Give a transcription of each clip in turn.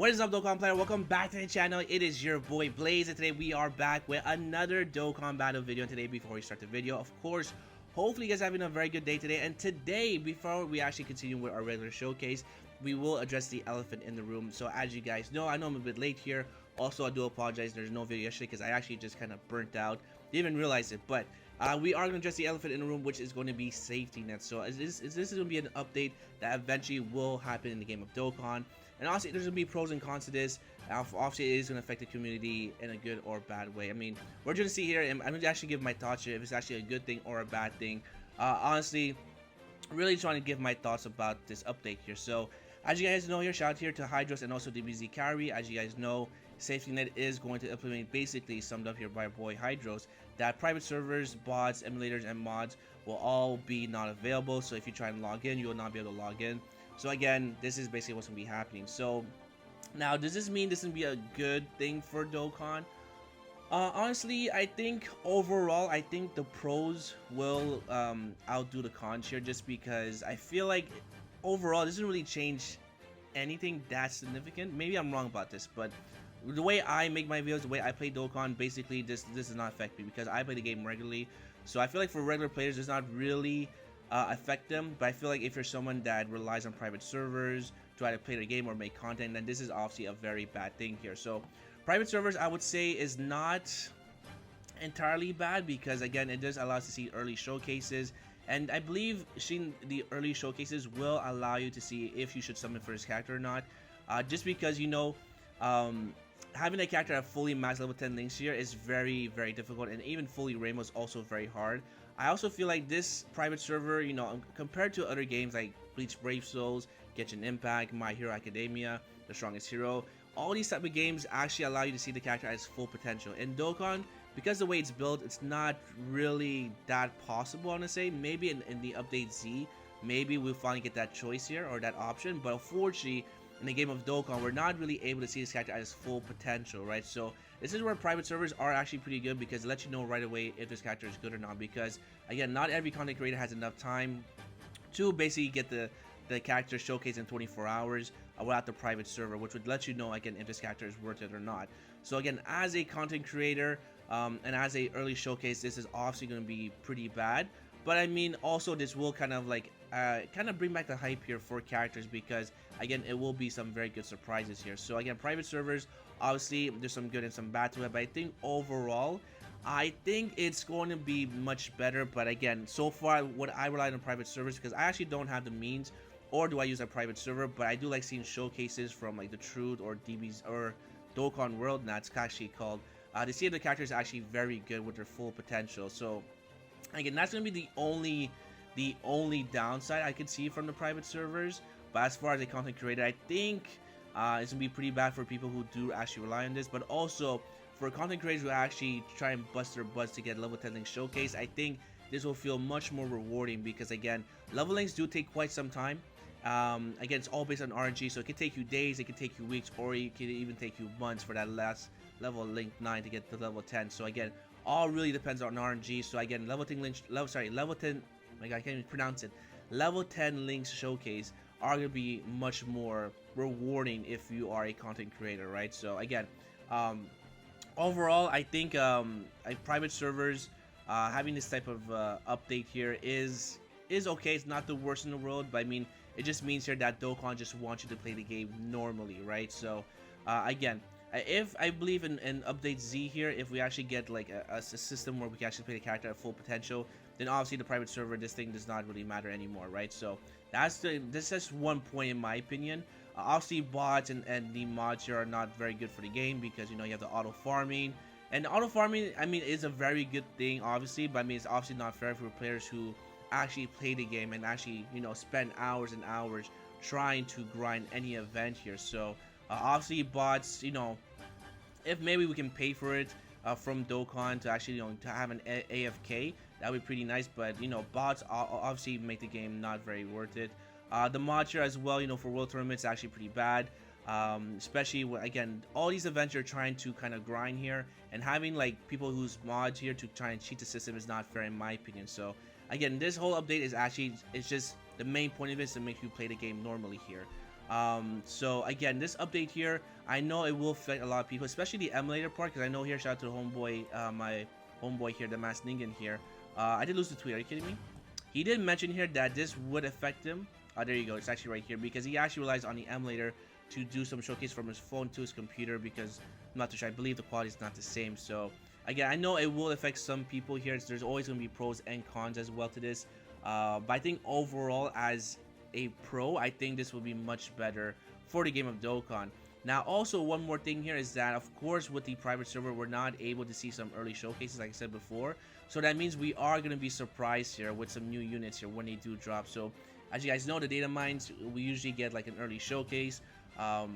What is up, Dokkan player? Welcome back to the channel. It is your boy Blaze, and today we are back with another Dokkan Battle video. And today, before we start the video, of course, hopefully you guys are having a very good day today. And today, before we actually continue with our regular showcase, we will address the elephant in the room. So as you guys know, I know I'm a bit late here. Also, I do apologize. There's no video yesterday because I actually just kind of burnt out. Didn't even realize it, but we are going to address the elephant in the room, which is going to be SafetyNets. So this is going to be an update that eventually will happen in the game of Dokkan. And honestly, there's going to be pros and cons to this. Obviously, it is going to affect the community in a good or bad way. I mean, we're going to see here, and I'm going to actually give my thoughts here, if it's actually a good thing or a bad thing. Honestly, really trying to give my thoughts about this update here. So, as you guys know here, shout out here to Hydros and also DBZ Carry. As you guys know, SafetyNet is going to implement, basically summed up here by our boy Hydros, that private servers, bots, emulators, and mods will all be not available. So if you try and log in, you will not be able to log in. So again, this is basically what's going to be happening. So now, does this mean this is going to be a good thing for Dokkan? Honestly, I think overall, I think the pros will outdo the cons here, just because I feel like overall, this doesn't really change anything that significant. Maybe I'm wrong about this, but the way I make my videos, the way I play Dokkan, basically this does not affect me because I play the game regularly. So I feel like for regular players, it's not really affect them. But I feel like if you're someone that relies on private servers to try to play the game or make content, then this is obviously a very bad thing here. So private servers, I would say, is not entirely bad because again, it does allow us to see early showcases. And I believe seeing the early showcases will allow you to see if you should summon for this character or not. Just because, you know, having a character at fully max level 10 links here is very, very difficult. And even fully rainbow is also very hard. I also feel like this private server, you know, compared to other games like Bleach Brave Souls, Genshin Impact, My Hero Academia, The Strongest Hero, all these type of games actually allow you to see the character at its full potential. In Dokkan, because the way it's built, it's not really that possible, I want to say. Maybe in the update Z, maybe we'll finally get that choice here or that option. But unfortunately, in the game of Dokkan, we're not really able to see this character at its full potential, right? So this is where private servers are actually pretty good because it lets you know right away if this character is good or not. Because again, not every content creator has enough time to basically get the character showcased in 24 hours without the private server, which would let you know again if this character is worth it or not. So again, as a content creator and as a early showcase, this is obviously going to be pretty bad. But I mean, also this will kind of like bring back the hype here for characters because again, it will be some very good surprises here. So again, private servers, obviously there's some good and some bad to it, but I think overall, I think it's going to be much better. But again, so far what I relied on private servers because I actually don't have the means, or do I use a private server, but I do like seeing showcases from like the Truth or DB's or Dokkan World, and that's actually called, to see if the character is actually very good with their full potential. So again, that's going to be the only downside I could see from the private servers. But as far as a content creator, I think it's going to be pretty bad for people who do actually rely on this. But also for content creators who actually try and bust their butts to get level 10 link showcase, I think this will feel much more rewarding because again, level links do take quite some time. Again, it's all based on RNG, so it can take you days, it can take you weeks, or it can even take you months for that last level link 9 to get to level 10. So again, all really depends on RNG. So again, level 10 links, level 10, my God, I can't even pronounce it. Level 10 links showcase are going to be much more rewarding if you are a content creator, right? So again, overall, I think private servers having this type of update here is okay. It's not the worst in the world, but I mean, it just means here that Dokkan just wants you to play the game normally, right? So again, if I believe in update Z here, if we actually get like a system where we can actually play the character at full potential, then obviously the private server, this thing does not really matter anymore, right? So this is just one point in my opinion. Obviously bots and the mods here are not very good for the game because, you know, you have the auto farming, and auto farming, I mean, is a very good thing obviously, but I mean, it's obviously not fair for players who actually play the game and actually, you know, spend hours and hours trying to grind any event here. So obviously bots, you know, if maybe we can pay for it from Dokkan to actually, you know, to have an AFK, that would be pretty nice. But you know, bots obviously make the game not very worth it. The mod here as well, you know, for world tournaments, actually pretty bad. Especially when, again, all these events you're trying to kind of grind here, and having like people who's mods here to try and cheat the system is not fair in my opinion. So again, this whole update is actually, it's just the main point of it is to make you play the game normally here. So again, this update here, I know it will affect a lot of people, especially the emulator part, because I know here, shout out to the homeboy, my homeboy here, the Mass Ningen here. I did lose the tweet, are you kidding me? He did mention here that this would affect him. There you go, it's actually right here, because he actually relies on the emulator to do some showcase from his phone to his computer, because I'm not too sure, I believe the quality is not the same. So again, I know it will affect some people here. There's always going to be pros and cons as well to this, but I think overall, as a pro, I think this will be much better for the game of Dokkan. Now also, one more thing here is that, of course, with the private server, we're not able to see some early showcases like I said before, so that means we are going to be surprised here with some new units here when they do drop. So as you guys know, the data mines, we usually get like an early showcase to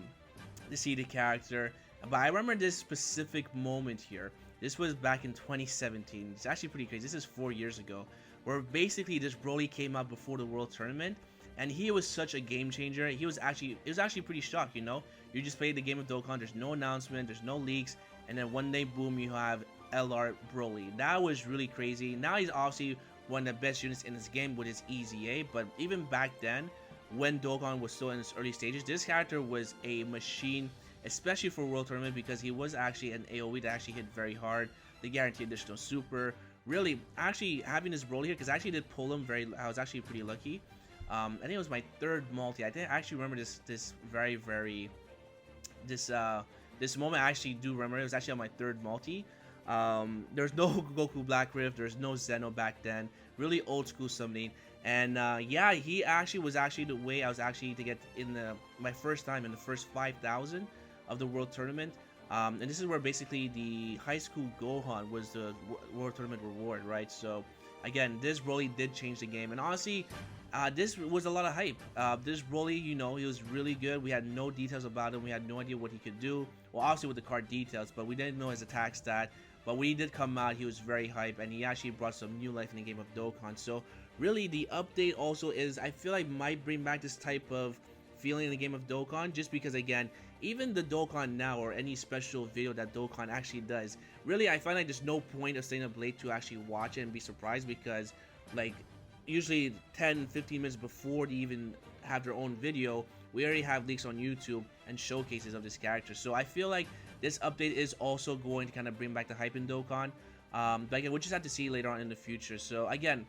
see the character. But I remember this specific moment here. This was back in 2017. It's actually pretty crazy. This is 4 years ago, where basically this Broly came out before the World Tournament, and he was such a game changer. It was actually pretty shocked, you know. You just played the game of Dokkan. There's no announcement. There's no leaks, and then one day, boom, you have LR Broly. That was really crazy. Now he's obviously one of the best units in this game with his EZA. But even back then, when Dokkan was still in its early stages, this character was a machine, especially for World Tournament, because he was actually an AoE that actually hit very hard. The guaranteed additional super. Really, actually having this Broly here, because I actually did pull him I was actually pretty lucky. I think it was my third multi. I actually remember this moment. I actually do remember it was actually on my third multi. There's no Goku Black Rift, there's no Zeno back then. Really old school summoning, and yeah, he actually was the way I was actually to get in my first time in the first 5,000 of the World Tournament. And this is where basically the high school Gohan was the World Tournament reward, right? So again, this Broly did change the game, and honestly, this was a lot of hype. This Broly, you know, he was really good. We had no details about him. We had no idea what he could do. Well, obviously with the card details, but we didn't know his attack stat. But when he did come out, he was very hype, and he actually brought some new life in the game of Dokkan. So really, the update also is, I feel like, might bring back this type of feeling in the game of Dokkan, just because, again, even the Dokkan now, or any special video that Dokkan actually does, really, I find like there's no point of staying up late to actually watch it and be surprised, because like usually 10-15 minutes before they even have their own video, we already have leaks on YouTube and showcases of this character. So I feel like this update is also going to kind of bring back the hype in Dokkan, but again, we'll just have to see later on in the future. So again,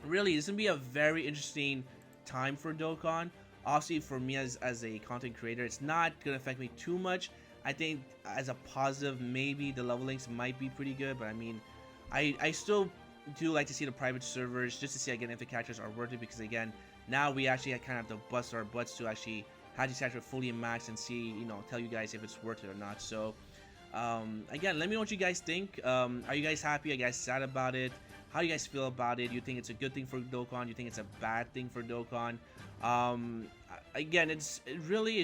really, this is gonna be a very interesting time for Dokkan. Obviously, for me as a content creator, it's not gonna affect me too much. I think as a positive, maybe the level links might be pretty good, but I mean, I still do like to see the private servers, just to see again if the characters are worth it, because again, now we actually kind of have to bust our butts to actually have these characters fully maxed and see, you know, tell you guys if it's worth it or not. So again, let me know what you guys think. Are you guys happy? Are you guys sad about it? How do you guys feel about it? You think it's a good thing for Dokkan? You think it's a bad thing for Dokkan? Again, it's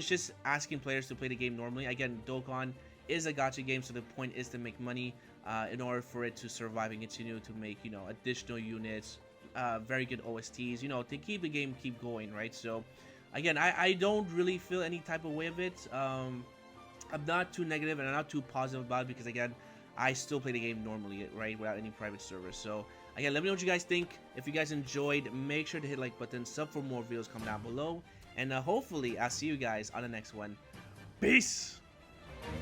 just asking players to play the game normally. Again, Dokkan is a gacha game, so the point is to make money in order for it to survive and continue to make, you know, additional units, very good OSTs, you know, to keep the game going, right? So again, I don't really feel any type of way of it. I'm not too negative and I'm not too positive about it, because again, I still play the game normally, right, without any private servers. So again, let me know what you guys think. If you guys enjoyed, make sure to hit like button, sub for more videos, come down below, and hopefully I'll see you guys on the next one. Peace.